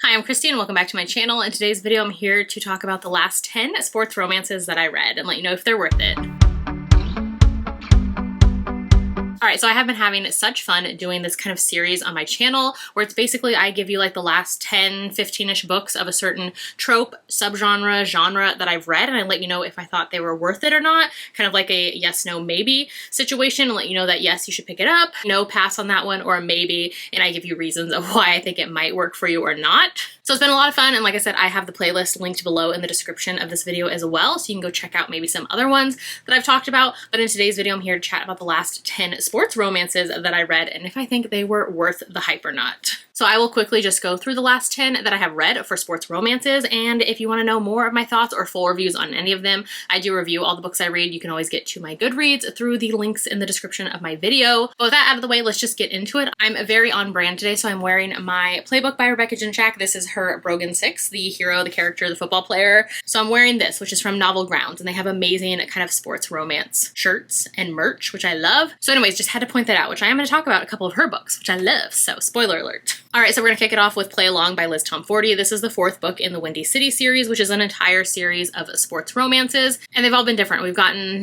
Hi, I'm Christy and welcome back to my channel. In today's video, I'm here to talk about the last 10 sports romances that I read and let you know if they're worth it. Alright, so I have been having such fun doing this kind of series on my channel where it's basically I give you like the last 10, 15-ish books of a certain trope, subgenre, genre that I've read, and I let you know if I thought they were worth it or not. Kind of like a yes, no, maybe situation, and let you know that yes, you should pick it up, no, pass on that one, or a maybe, and I give you reasons of why I think it might work for you or not. So it's been a lot of fun, and like I said, I have the playlist linked below in the description of this video as well, so you can go check out maybe some other ones that I've talked about. But in today's video, I'm here to chat about the last 10 sports romances that I read and if I think they were worth the hype or not. So I will quickly just go through the last 10 that I have read for sports romances, and if you want to know more of my thoughts or full reviews on any of them, I do review all the books I read. You can always get to my Goodreads through the links in the description of my video. But with that out of the way, let's just get into it. I'm very on brand today, so I'm wearing my Playbook by Rebecca Jinchak. This is her Brogan 6, the hero, the character, the football player. So I'm wearing this, which is from Novel Grounds, and they have amazing kind of sports romance shirts and merch, which I love. So anyways, just had to point that out, which I am going to talk about a couple of her books, which I love, so spoiler alert. Alright, so we're going to kick it off with Play Along by Liz Tomforty. This is the 4th book in the Windy City series, which is an entire series of sports romances, and they've all been different.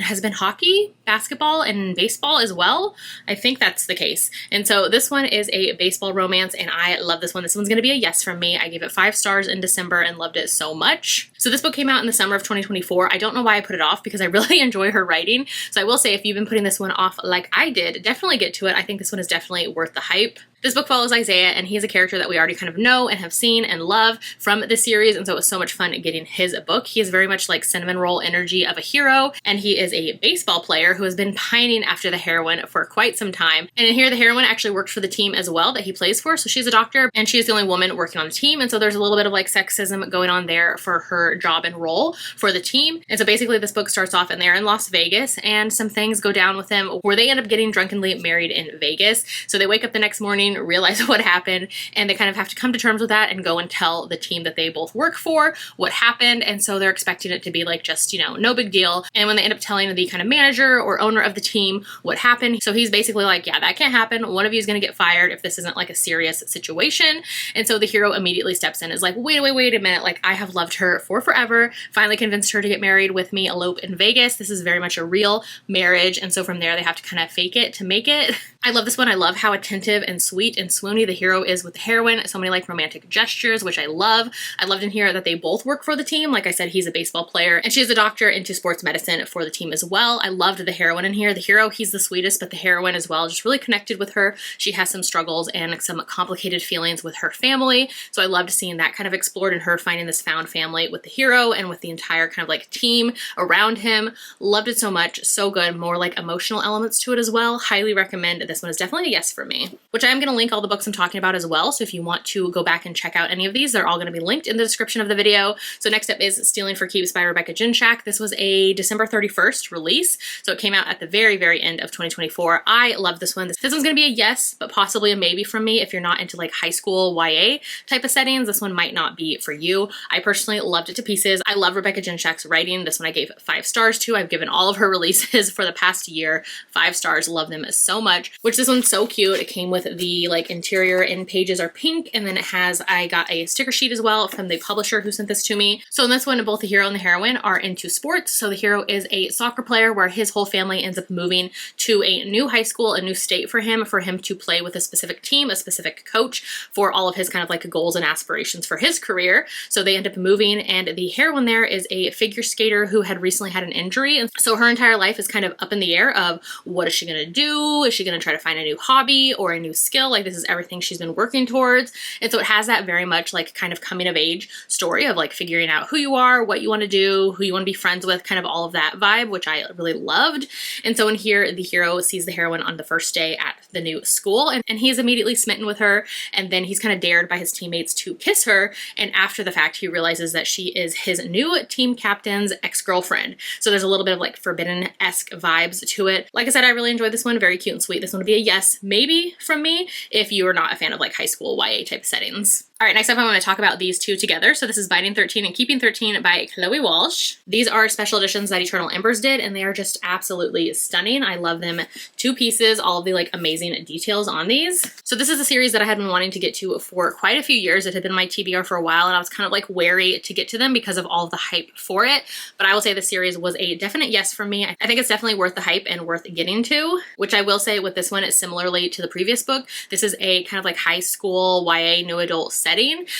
Has been hockey, basketball, and baseball as well. I think that's the case. And so this one is a baseball romance, and I love this one. This one's going to be a yes from me. I gave it 5 stars in December and loved it so much. So this book came out in the summer of 2024. I don't know why I put it off because I really enjoy her writing. So I will say if you've been putting this one off like I did, definitely get to it. I think this one is definitely worth the hype. This book follows Isaiah, and he's a character that we already kind of know and have seen and love from the series, and so it was so much fun getting his book. He is very much like cinnamon roll energy of a hero, and he is a baseball player who has been pining after the heroine for quite some time. And in here, the heroine actually worked for the team as well that he plays for, so she's a doctor, and she is the only woman working on the team, and so there's a little bit of like sexism going on there for her job and role for the team. And so basically this book starts off and they're in Las Vegas, and some things go down with them where they end up getting drunkenly married in Vegas. So they wake up the next morning, realize what happened, and they kind of have to come to terms with that and go and tell the team that they both work for what happened. And so they're expecting it to be like just, you know, no big deal. And when they end up telling the kind of manager or owner of the team what happened, so he's basically like, yeah, that can't happen. One of you is going to get fired if this isn't like a serious situation. And so the hero immediately steps in, is like, wait a minute, like I have loved her for forever, finally convinced her to get married with me, elope in Vegas. This is very much a real marriage. And so from there they have to kind of fake it to make it. I love this one. I love how attentive and sweet and swoony the hero is with the heroine. So many like romantic gestures, which I love. I loved in here that they both work for the team. Like I said, he's a baseball player and she's a doctor into sports medicine for the team as well. I loved the heroine in here. The hero, he's the sweetest, but the heroine as well, just really connected with her. She has some struggles and some complicated feelings with her family. So I loved seeing that kind of explored in her finding this found family with the hero and with the entire kind of like team around him. Loved it so much. So good. More like emotional elements to it as well. Highly recommend. This one is definitely a yes for me, which I am going to link all the books I'm talking about as well. So if you want to go back and check out any of these, they're all going to be linked in the description of the video. So next up is Stealing for Keeps by Rebecca Jinchak. This was a December 31st release. So it came out at the very, very end of 2024. I love this one. This one's going to be a yes, but possibly a maybe from me. If you're not into like high school YA type of settings, this one might not be for you. I personally loved it to pieces. I love Rebecca Jinchak's writing. This one I gave 5 stars to. I've given all of her releases for the past year 5 stars. Love them so much, which this one's so cute. It came with the like interior and pages are pink, and then it has, I got a sticker sheet as well from the publisher who sent this to me. So in this one, both the hero and the heroine are into sports. So the hero is a soccer player where his whole family ends up moving to a new high school, a new state for him to play with a specific team, a specific coach for all of his kind of like goals and aspirations for his career. So they end up moving, and the heroine there is a figure skater who had recently had an injury. And so her entire life is kind of up in the air of what is she going to do? Is she going to try to find a new hobby or a new skill? Like this is everything she's been working towards. And so it has that very much like kind of coming of age story of like figuring out who you are, what you want to do, who you want to be friends with, kind of all of that vibe, which I really loved. And so in here, the hero sees the heroine on the first day at the new school, and he's immediately smitten with her. And then he's kind of dared by his teammates to kiss her. And after the fact, he realizes that she is his new team captain's ex-girlfriend. So there's a little bit of like forbidden-esque vibes to it. Like I said, I really enjoyed this one. Very cute and sweet. This one would be a yes, maybe from me if you are not a fan of like high school YA type settings. All right, next up I'm going to talk about these two together. So this is Binding 13 and Keeping 13 by Chloe Walsh. These are special editions that Eternal Embers did, and they are just absolutely stunning. I love them to pieces, all of the like amazing details on these. So this is a series that I had been wanting to get to for quite a few years. It had been my TBR for a while, and I was kind of like wary to get to them because of all of the hype for it. But I will say the series was a definite yes for me. I think it's definitely worth the hype and worth getting to, which I will say with this one, it's similarly to the previous book. This is a kind of like high school YA new adult setting.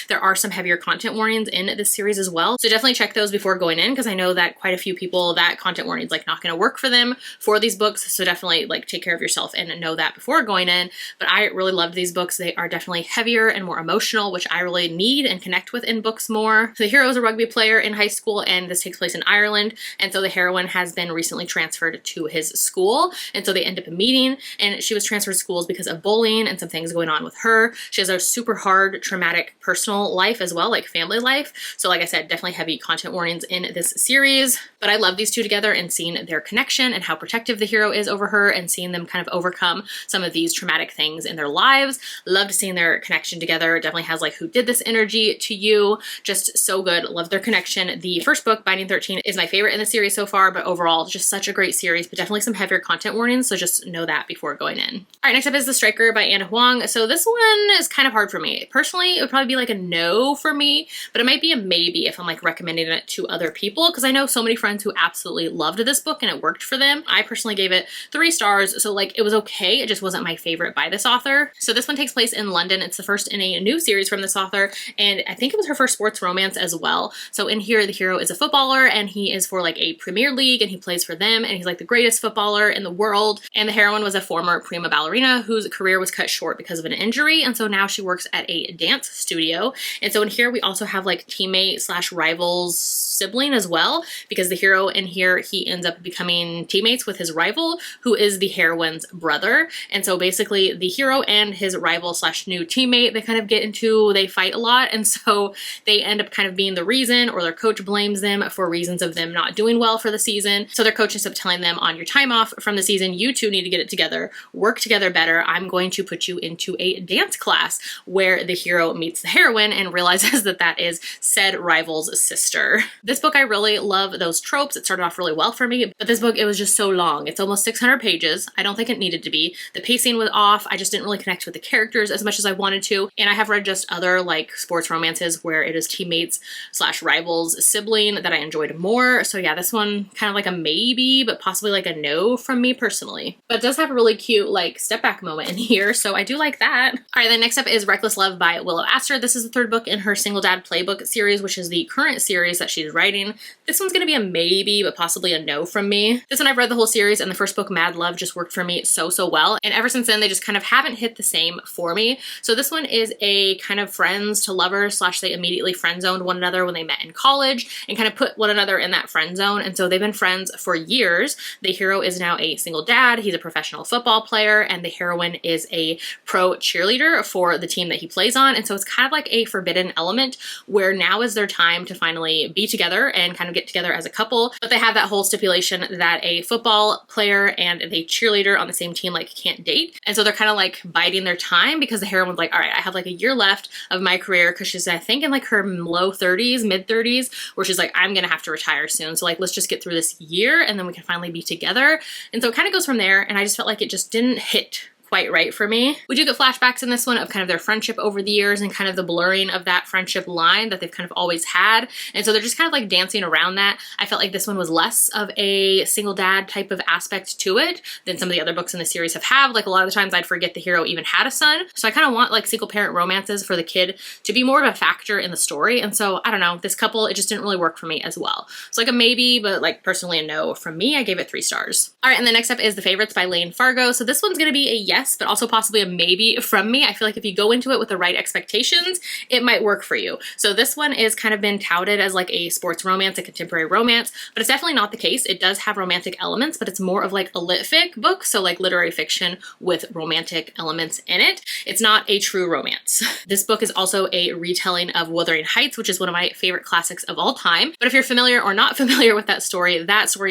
There are some heavier content warnings in this series as well. So definitely check those before going in, because I know that quite a few people, that content warning is like not going to work for them for these books. So definitely like take care of yourself and know that before going in. But I really loved these books. They are definitely heavier and more emotional, which I really need and connect with in books more. So the hero is a rugby player in high school, and this takes place in Ireland. And so the heroine has been recently transferred to his school. And so they end up meeting, and she was transferred to schools because of bullying and some things going on with her. She has a super hard, traumatic personal life as well, like family life. So like I said, definitely heavy content warnings in this series. But I love these two together, and seeing their connection and how protective the hero is over her, and seeing them kind of overcome some of these traumatic things in their lives. Loved seeing their connection together. It definitely has like who did this energy to you. Just so good. Love their connection. The first book, Binding 13, is my favorite in the series so far, but overall just such a great series, but definitely some heavier content warnings. So just know that before going in. All right, next up is The Striker by Anna Huang. So this one is kind of hard for me. Personally, it would probably be like a no for me, but it might be a maybe if I'm like recommending it to other people, because I know so many friends who absolutely loved this book and it worked for them. I personally gave it 3 stars, so like it was okay. It just wasn't my favorite by this author. So this one takes place in London. It's the first in a new series from this author, and I think it was her first sports romance as well. So in here, the hero is a footballer, and he is for like a Premier League, and he plays for them, and he's like the greatest footballer in the world. And the heroine was a former prima ballerina whose career was cut short because of an injury, and so now she works at a dance studio. And so in here, we also have like teammate slash rivals sibling as well, because the hero in here, he ends up becoming teammates with his rival, who is the heroine's brother. And so basically the hero and his rival slash new teammate, they kind of get into, they fight a lot. And so they end up kind of being the reason, or their coach blames them for reasons of them not doing well for the season. So their coach ends up telling them, on your time off from the season, you two need to get it together, work together better. I'm going to put you into a dance class, where the hero meets the heroine and realizes that that is said rival's sister. This book, I really love those tropes. It started off really well for me, but this book, it was just so long. It's almost 600 pages. I don't think it needed to be. The pacing was off. I just didn't really connect with the characters as much as I wanted to. And I have read just other like sports romances where it is teammates slash rivals sibling that I enjoyed more. So yeah, this one kind of like a maybe, but possibly like a no from me personally. But it does have a really cute like step back moment in here, so I do like that. All right, then next up is Reckless Love by Willow Astor. This is the 3rd book in her Single Dad Playbook series, which is the current series that she's writing. This one's gonna be a maybe, but possibly a no from me. This one, I've read the whole series, and the first book, Mad Love, just worked for me so well. And ever since then, they just kind of haven't hit the same for me. So this one is a kind of friends to lovers slash they immediately friend zoned one another when they met in college and kind of put one another in that friend zone. And so they've been friends for years. The hero is now a single dad. He's a professional football player, and the heroine is a pro cheerleader for the team that he plays on. And so it's kind of like a forbidden element where now is their time to finally be together and kind of get together as a couple. But they have that whole stipulation that a football player and a cheerleader on the same team like can't date. And so they're kind of like biding their time, because the heroine's like, all right, I have like a year left of my career, because she's I think in like her low 30s, mid 30s, where she's like, I'm gonna have to retire soon. So like, let's just get through this year and then we can finally be together. And so it kind of goes from there. And I just felt like it just didn't hit quite right for me. We do get flashbacks in this one of kind of their friendship over the years and kind of the blurring of that friendship line that they've kind of always had. And so they're just kind of like dancing around that. I felt like this one was less of a single dad type of aspect to it than some of the other books in the series have. Like a lot of the times I'd forget the hero even had a son. So I kind of want like single parent romances for the kid to be more of a factor in the story. And so I don't know, this couple, it just didn't really work for me as well. So like a maybe, but like personally a no from me. I gave it 3 stars. All right, and the next up is The Favorites by Lane Fargo. So this one's gonna be a yes, but also possibly a maybe from me. I feel like if you go into it with the right expectations, it might work for you. So this one is kind of been touted as like a sports romance, a contemporary romance, but it's definitely not the case. It does have romantic elements, but it's more of like a lit fic book. So like literary fiction with romantic elements in it. It's not a true romance. This book is also a retelling of Wuthering Heights, which is one of my favorite classics of all time. But if you're familiar or not familiar with that story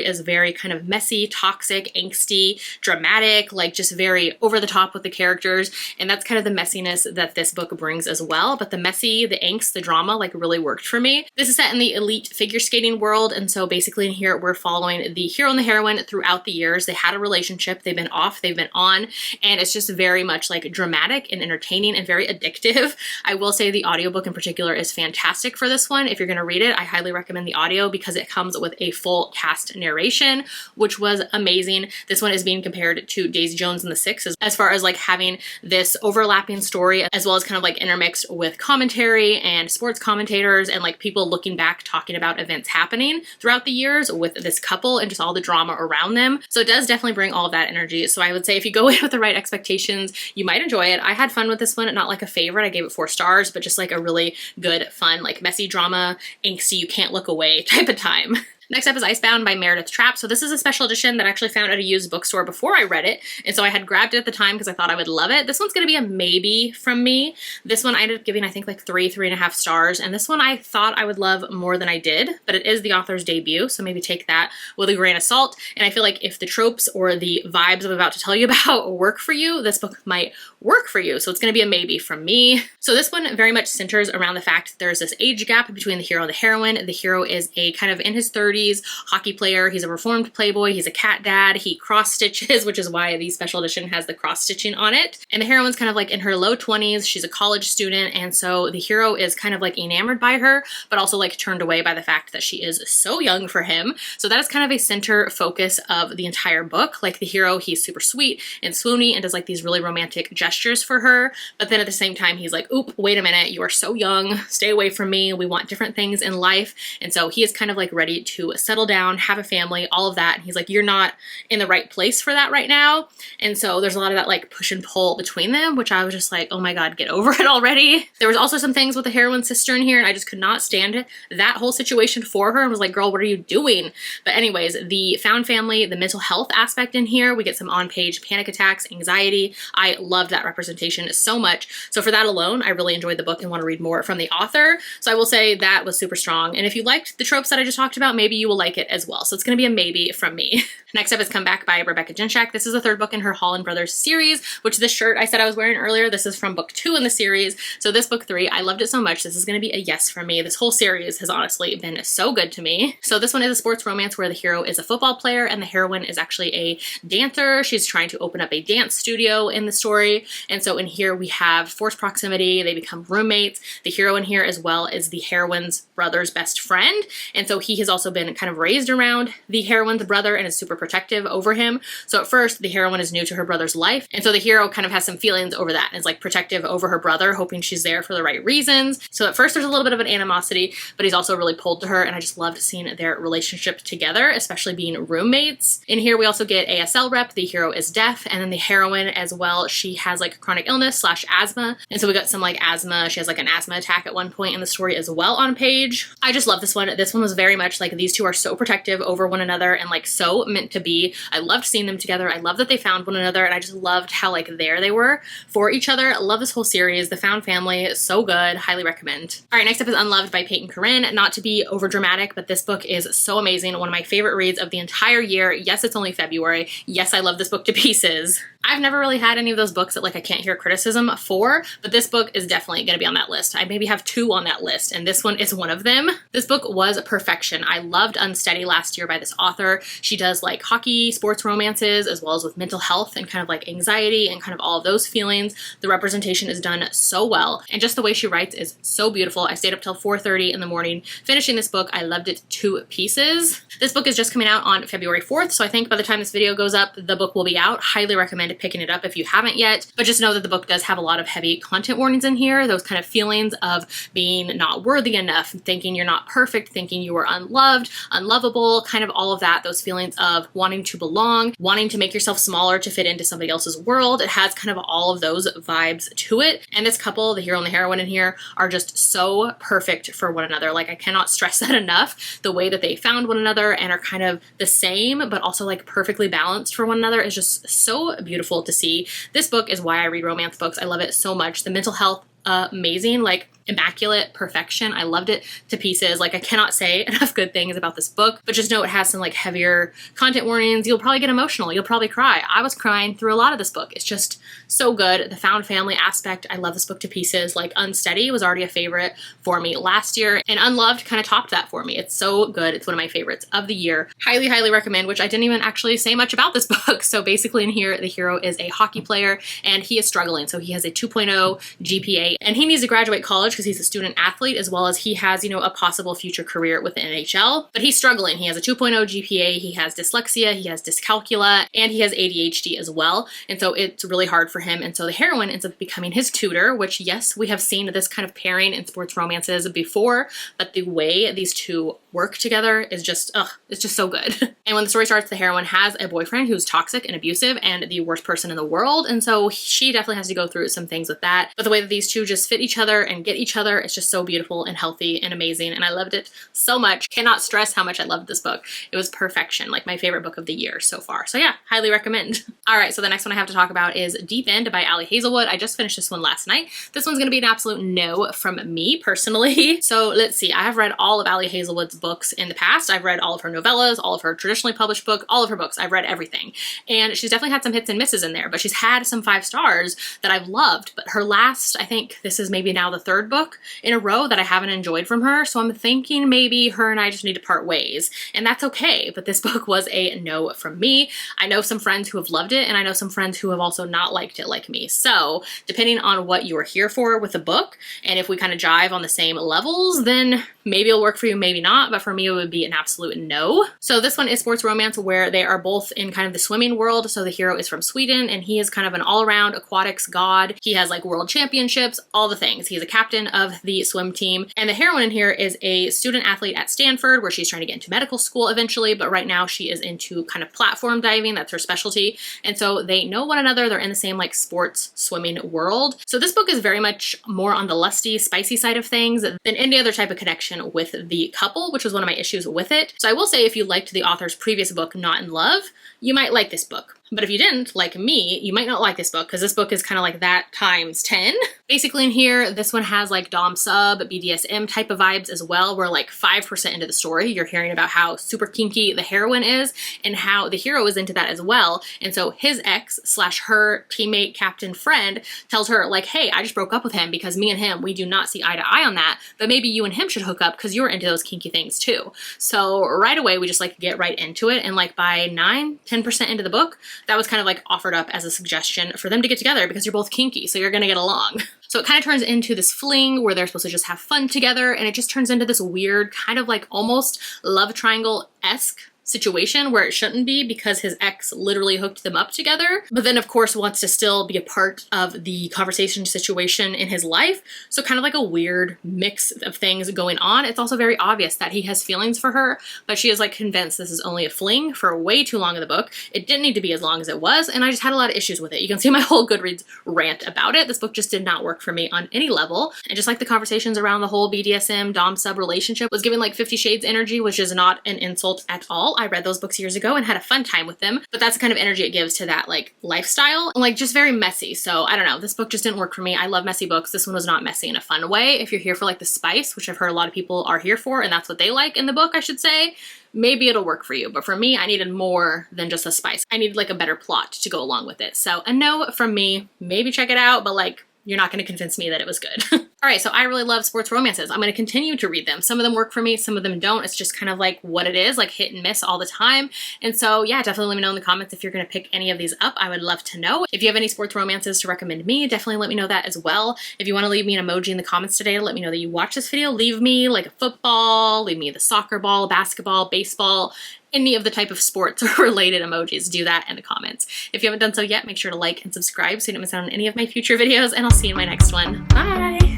is very kind of messy, toxic, angsty, dramatic, like just very over the top with the characters, and that's kind of the messiness that this book brings as well. But the messy, the angst, the drama like really worked for me. This is set in the elite figure skating world, and so basically in here we're following the hero and the heroine throughout the years. They had a relationship, they've been off, they've been on, and it's just very much like dramatic and entertaining and very addictive. I will say the audiobook in particular is fantastic for this one. If you're going to read it, I highly recommend the audio because it comes with a full cast narration, which was amazing. This one is being compared to Daisy Jones and the Six as far as like having this overlapping story, as well as kind of like intermixed with commentary and sports commentators and like people looking back talking about events happening throughout the years with this couple and just all the drama around them. So it does definitely bring all of that energy. So I would say if you go in with the right expectations, you might enjoy it. I had fun with this one, not like a favorite. I gave it 4 stars, but just like a really good, fun, like messy drama, angsty, you can't look away type of time. Next up is Icebound by Meredith Trapp. So this is a special edition that I actually found at a used bookstore before I read it. And so I had grabbed it at the time because I thought I would love it. This one's going to be a maybe from me. This one I ended up giving, I think like 3.5 stars. And this one I thought I would love more than I did, but it is the author's debut. So maybe take that with a grain of salt. And I feel like if the tropes or the vibes I'm about to tell you about work for you, this book might work for you. So it's going to be a maybe from me. So this one very much centers around the fact that there's this age gap between the hero and the heroine. The hero is a kind of in his 30s hockey player. He's a reformed playboy. He's a cat dad. He cross stitches, which is why the special edition has the cross stitching on it. And the heroine's kind of like in her low 20s. She's a college student. And so the hero is kind of like enamored by her, but also like turned away by the fact that she is so young for him. So that is kind of a center focus of the entire book. Like the hero, he's super sweet and swoony and does like these really romantic gestures for her. But then at the same time, he's like, oop, wait a minute. You are so young. Stay away from me. We want different things in life. And so he is kind of like ready to settle down, have a family, all of that. And he's like, you're not in the right place for that right now. And so there's a lot of that like push and pull between them, which I was just like, oh my God, get over it already. There was also some things with the heroine's sister in here, and I just could not stand that whole situation for her and was like, girl, what are you doing? But anyways, the found family, the mental health aspect in here, we get some on-page panic attacks, anxiety. I loved that representation so much. So for that alone, I really enjoyed the book and want to read more from the author. So I will say that was super strong. And if you liked the tropes that I just talked about, maybe you will like it as well. So it's going to be a maybe from me. Next up is Come Back by Rebecca Genshak. This is the 3rd book in her Holland Brothers series, which this shirt I said I was wearing earlier, this is from book 2 in the series. So this book 3, I loved it so much. This is going to be a yes from me. This whole series has honestly been so good to me. So this one is a sports romance where the hero is a football player and the heroine is actually a dancer. She's trying to open up a dance studio in the story. And so in here we have forced proximity. They become roommates. The hero in here as well is the heroine's brother's best friend. And so he has also been kind of raised around the heroine's brother and is super protective over him. So at first the heroine is new to her brother's life. And so the hero kind of has some feelings over that and is like protective over her brother, hoping she's there for the right reasons. So at first there's a little bit of an animosity, but he's also really pulled to her. And I just loved seeing their relationship together, especially being roommates. In here we also get ASL rep. The hero is deaf. And then the heroine as well, she has like chronic illness / asthma. And so we got some like asthma. She has like an asthma attack at one point in the story as well on page. I just love this one. This one was very much like these two are so protective over one another and like so meant to be. I loved seeing them together. I love that they found one another, and I just loved how like there they were for each other. I love this whole series. The Found Family, so good. Highly recommend. All right, next up is Unloved by Peyton Corinne. Not to be over dramatic, but this book is so amazing. One of my favorite reads of the entire year. Yes, it's only February. Yes, I love this book to pieces. I've never really had any of those books that like I can't hear criticism for, but this book is definitely going to be on that list. I maybe have 2 on that list, and this one is one of them. This book was perfection. I loved Unsteady last year by this author. She does like hockey, sports romances, as well as with mental health and kind of like anxiety and kind of all of those feelings. The representation is done so well, and just the way she writes is so beautiful. I stayed up till 4:30 in the morning finishing this book. I loved it to pieces. This book is just coming out on February 4th, so I think by the time this video goes up, the book will be out. Highly recommend picking it up if you haven't yet, but just know that the book does have a lot of heavy content warnings in here. Those kind of feelings of being not worthy enough, thinking you're not perfect, thinking you are unloved, unlovable, kind of all of that. Those feelings of wanting to belong, wanting to make yourself smaller to fit into somebody else's world. It has kind of all of those vibes to it. And this couple, the hero and the heroine in here, are just so perfect for one another. Like I cannot stress that enough. The way that they found one another and are kind of the same, but also like perfectly balanced for one another is just so beautiful to see. This book is why I read romance books. I love it so much. The mental health, amazing. Like immaculate perfection. I loved it to pieces. Like, I cannot say enough good things about this book, but just know it has some like heavier content warnings. You'll probably get emotional. You'll probably cry. I was crying through a lot of this book. It's just so good. The found family aspect, I love this book to pieces. Like, Unsteady was already a favorite for me last year, and Unloved kind of topped that for me. It's so good. It's one of my favorites of the year. Highly, highly recommend, which I didn't even actually say much about this book. So basically in here, the hero is a hockey player and he is struggling. So he has a 2.0 GPA and he needs to graduate college because he's a student athlete, as well as he has, you know, a possible future career with the NHL, but he's struggling. He has a 2.0 GPA, he has dyslexia, he has dyscalculia, and he has ADHD as well. And so it's really hard for him. And so the heroine ends up becoming his tutor, which, yes, we have seen this kind of pairing in sports romances before, but the way these two work together is just, it's just so good. And when the story starts, the heroine has a boyfriend who's toxic and abusive and the worst person in the world. And so she definitely has to go through some things with that. But the way that these two just fit each other and get each other, it's just so beautiful and healthy and amazing. And I loved it so much. Cannot stress how much I loved this book. It was perfection, like my favorite book of the year so far. So yeah, highly recommend. All right, so the next one I have to talk about is Deep End by Ali Hazelwood. I just finished this one last night. This one's gonna be an absolute no from me personally. So let's see, I have read all of Ali Hazelwood's books in the past. I've read all of her novellas, all of her traditionally published book, all of her books. I've read everything. And she's definitely had some hits and misses in there, but she's had some 5 stars that I've loved. But her last, I think this is maybe now the 3rd book in a row that I haven't enjoyed from her. So I'm thinking maybe her and I just need to part ways, and that's okay. But this book was a no from me. I know some friends who have loved it, and I know some friends who have also not liked it like me. So depending on what you are here for with the book, and if we kind of jive on the same levels, then maybe it'll work for you, maybe not. But for me, it would be an absolute no. So this one is sports romance where they are both in kind of the swimming world. So the hero is from Sweden and he is kind of an all-around aquatics god. He has like world championships, all the things. He's a captain of the swim team. And the heroine in here is a student athlete at Stanford where she's trying to get into medical school eventually, but right now she is into kind of platform diving. That's her specialty. And so they know one another. They're in the same like sports swimming world. So this book is very much more on the lusty, spicy side of things than any other type of connection with the couple, which was one of my issues with it. So I will say if you liked the author's previous book, Not in Love, you might like this book. But if you didn't, like me, you might not like this book because this book is kind of like that times 10. Basically in here, this one has like Dom sub, BDSM type of vibes as well, where like 5% into the story, you're hearing about how super kinky the heroine is and how the hero is into that as well. And so his ex/her teammate, captain, friend tells her like, hey, I just broke up with him because me and him, we do not see eye to eye on that, but maybe you and him should hook up because you're into those kinky things too. So right away, we just like get right into it. And like by 9-10% into the book, that was kind of like offered up as a suggestion for them to get together because you're both kinky, so you're gonna get along. So it kind of turns into this fling where they're supposed to just have fun together, and it just turns into this weird kind of like almost love triangle-esque situation where it shouldn't be because his ex literally hooked them up together, but then of course wants to still be a part of the conversation situation in his life. So kind of like a weird mix of things going on. It's also very obvious that he has feelings for her, but she is like convinced this is only a fling for way too long in the book. It didn't need to be as long as it was, and I just had a lot of issues with it. You can see my whole Goodreads rant about it. This book just did not work for me on any level. And just like the conversations around the whole BDSM Dom sub relationship was given like 50 Shades energy, which is not an insult at all. I read those books years ago and had a fun time with them, but that's the kind of energy it gives to that like lifestyle, and like just very messy. So I don't know, this book just didn't work for me. I love messy books. This one was not messy in a fun way. If you're here for like the spice, which I've heard a lot of people are here for, and that's what they like in the book, I should say, maybe it'll work for you. But for me, I needed more than just a spice. I needed like a better plot to go along with it. So a no from me. Maybe check it out, but like you're not going to convince me that it was good. All right, so I really love sports romances. I'm going to continue to read them. Some of them work for me, some of them don't. It's just kind of like what it is, like hit and miss all the time. And so yeah, definitely let me know in the comments if you're going to pick any of these up. I would love to know. If you have any sports romances to recommend me, definitely let me know that as well. If you want to leave me an emoji in the comments today to let me know that you watched this video, leave me like a football, leave me the soccer ball, basketball, baseball, any of the type of sports related emojis. Do that in the comments. If you haven't done so yet, make sure to like and subscribe so you don't miss out on any of my future videos, and I'll see you in my next one. Bye!